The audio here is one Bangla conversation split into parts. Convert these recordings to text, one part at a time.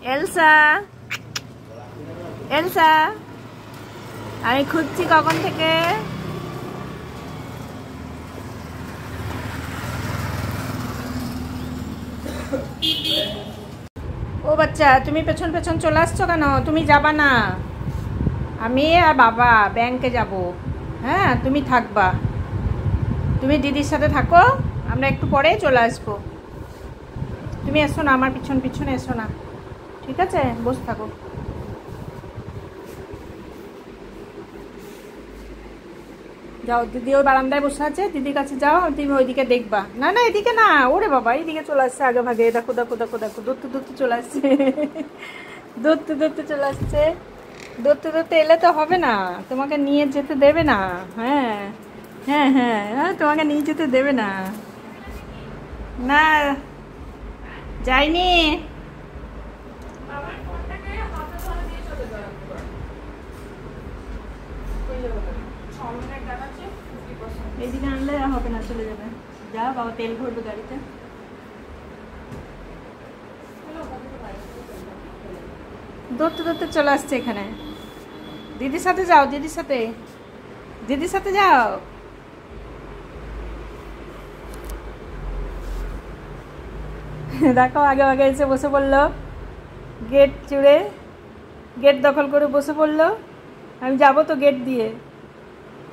এলসা, এলসা, আমি খুঁজছি কখন থেকে। ও বাচ্চা, তুমি পেছন পেছন চলে আসছো কেন? তুমি যাবা না, আমি আর বাবা ব্যাংকে যাব। হ্যাঁ, তুমি থাকবা, তুমি দিদির সাথে থাকো, আমরা একটু পরেই চলে আসবো। তুমি এসো না, আমার পিছন পিছনে এসো না, ঠিক আছে? বসে থাকো। যাও, দিদি ওই বারান্দায় বসে আছে, দিদির কাছে যাও, তুমি ওইদিকে দেখবা। না না, এদিকে না, ওরে বাবা, এইদিকে চলে আসছে আগে ভাগে। দেখো দেখো দেখো দেখো, দৌড়তে দৌড়তে চলে আসছে, দৌড়তে দৌড়তে চলে আসছে। দৌড়তে দৌড়তে এলে তো হবে না, তোমাকে নিয়ে যেতে দেবে না। হ্যাঁ হ্যাঁ হ্যাঁ হ্যাঁ, তোমাকে নিয়ে যেতে দেবে না। না, যাইনি। এইদিকে আনলে হবে না, চলে যাবে। যা বাবা, তেল ভরবে গাড়িতে। দৌড়তে দৌড়তে চলে আসছে এখানে। দিদির সাথে যাও, দিদির সাথে, দিদির সাথে যাও। দেখো, আগে আগে এসে বসে পড়লো, গেট চুড়ে, গেট দখল করে বসে পড়লো। আমি যাবো তো গেট দিয়ে,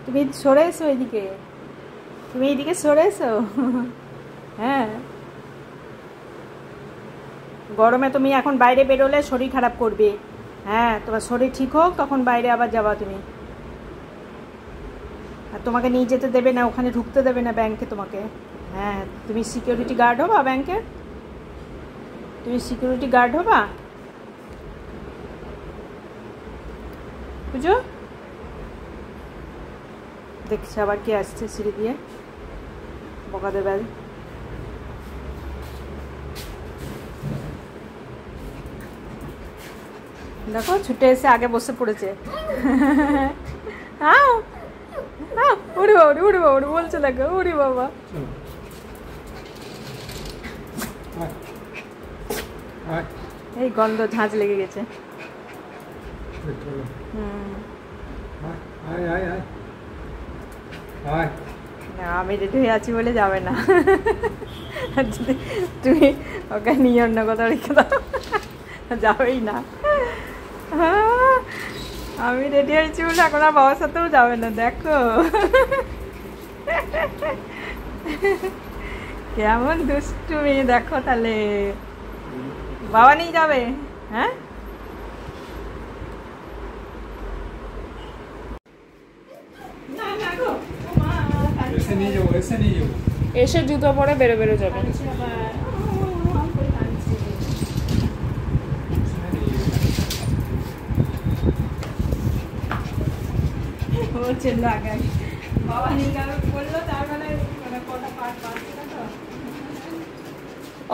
তুমি সরে এসো এদিকে, তুমি এইদিকে সরে এসো। হ্যাঁ, গরমে তুমি এখন বাইরে বেরোলে শরীর খারাপ করবে। হ্যাঁ, তোমার শরীর ঠিক হোক তখন বাইরে আবার যাবা তুমি। আর তোমাকে নিয়ে যেতে দেবে না, ওখানে ঢুকতে দেবে না ব্যাংকে তোমাকে। হ্যাঁ, তুমি সিকিউরিটি গার্ড হবা ব্যাংকে, তুমি সিকিউরিটি গার্ড হবা, বুঝো? দেখছি আবার কি আসছে সিঁড়ি দিয়ে, বকাদের বেল। দেখো, ছুটে এসে আগে বসে পড়েছে। উড়ে বাবা, উড়ে বাবা, বলছে দেখো, উড়ি বাবা। এই গন্ধ, ঝাঁঝ লেগে গেছে। আমি রেডি হয়ে আছি বলে যাবে না, তুমি ওকে নিয়ে অন্য কোথাও রেখে দাও, যাবেই না। আমি রেডি হয়েছি বলে এখন আর বাবার সাথেও যাবে না। দেখো কেমন দুষ্টু মেয়ে, দেখো তাহলে বাবা নিয়ে যাবে। হ্যাঁ, এসে জুতো পরে বেরো বেরো যাবে।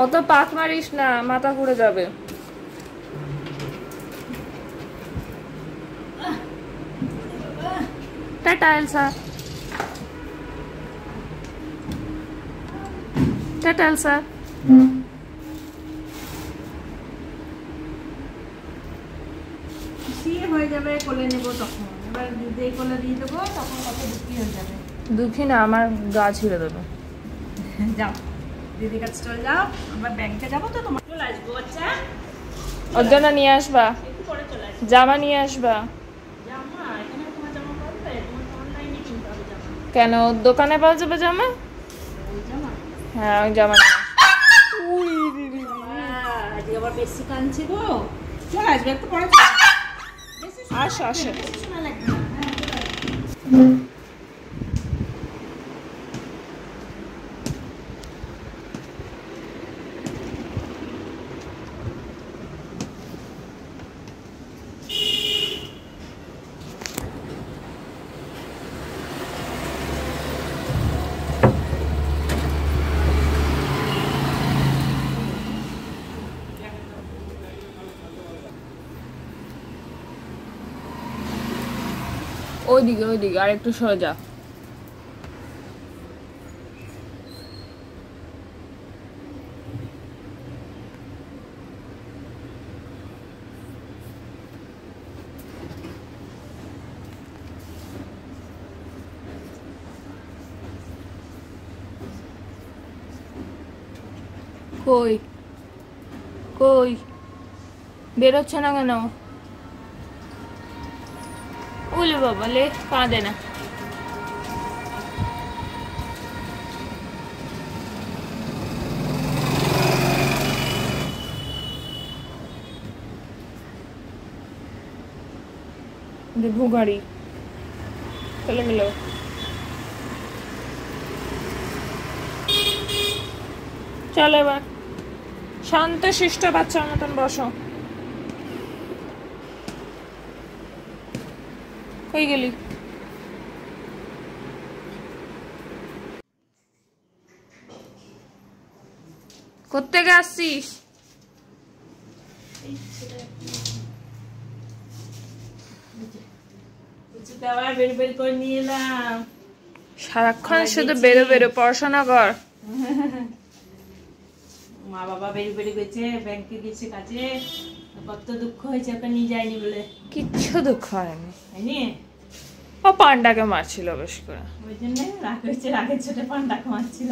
অত পাক মারিস না, মাথা ঘুরে যাবে। Tata Elsa, tata Elsa. হয়ে যাবে, কোলে নেবো তখন, এবার যেই কোলে দিয়ে দেবো তখন কত দুঃখী হয়ে যাবে। দুঃখী না, আমার গা ছিঁড়ে দেবে। যাও, দিদির কাছে চলে যাও, আমরা ব্যাংকে যাবো তো, তোমার চলে আসবো। আচ্ছা, ওর জন্য নিয়ে আসবা, জামা নিয়ে আসবা। জামা এখানে তোমার জামা পাবে, তোমার অনলাইনে কিনতে হবে জামা। কেন, দোকানে পাওয়া যাবে জামা? হ্যাঁ, ওই জামা আজকে আবার বেশি কাঁদছে গো। চলে আসবে একটু পরে, আসো আসো। ওইদিকে ওইদিকে আর একটু সরে যা। কই কই বেরোচ্ছে না কেন? ওলে বাবা লে, কাঁদে না। গাড়ি চলে গেল। চলো এবার শান্ত শিষ্ট বাচ্চার মতন বসো। কই গেলি? কোত্থেকে আসছিস? সারাক্ষণ শুধু বেরো বেরো, পড়াশোনা কর। মা বাবা বেরিয়ে বেরিয়ে গেছে, ব্যাংকে গেছে কাজে, কত দুঃখ হয়েছে ওকে নিয়ে যায়নি বলে। কিচ্ছু দুঃখ হয়নি। হয়নি? ও পান্ডাকে মারছিল বেশ করে, ওই জন্য রাগ হয়েছে, রাগের ছোটে পান্ডাকে মারছিল।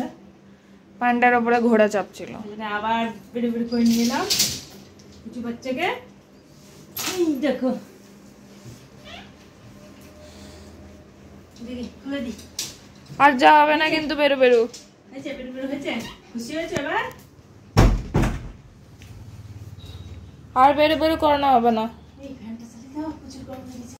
পান্ডার ওপরে ঘোড়া চাপছিল। আবার বেরিয়ে বেরিয়ে করে নিয়ে এলাম কিছু বাচ্চাকে। দেখো দিদি খুলে দি। আর যা হবে না কিন্তু, বেরো বেরো। হয়েছে বেরিয়ে বেরিয়ে হয়েছে? খুশি হয়েছে এবার? আর বেরো বেরো করানো হবে না।